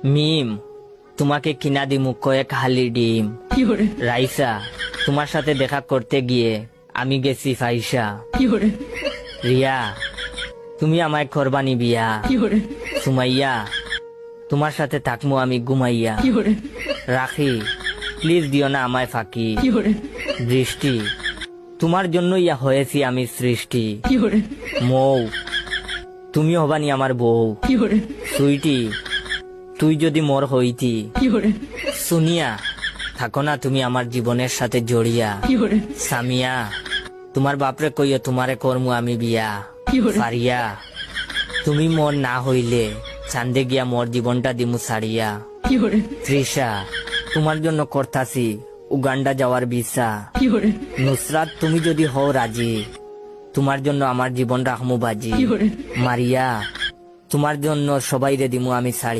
মিম, তোমাকে কিনা দিমু কয়েক হালি ডিম। রাইসা, তোমার সাথে দেখা করতে গিয়ে আমি গেছি ফাইসা। রিয়া, তুমি আমায় করবানি বিয়া। সুমাইয়া, তোমার সাথে থাকমু আমি ঘুমাইয়া। রাখি, প্লিজ দিও না আমায় ফাঁকি। বৃষ্টি, তোমার জন্য ইয়া হয়েছি আমি সৃষ্টি। মৌ, তুমি হবানি আমার বউ। সুইটি, তুই যদি মোর হইতি। সুনিয়া, থাকো না তুমি আমার জীবনের সাথে জড়িয়া। সামিয়া, তোমার বাপরে কইয়া তোমারে করমু আমি বিয়া। ফারিয়া, তুমি মোর না হইলে চান্দে গিয়া মোর জীবনটা দিমু সারিয়া। তৃষা, তোমার জন্য করতাছি উগান্ডা যাওয়ার ভিসা। নুসরাত, তুমি যদি হও রাজি, তোমার জন্য আমার জীবন রাখমু বাজি। মারিয়া, তোমার জন্য সবাই রে দিমু আমি সারি।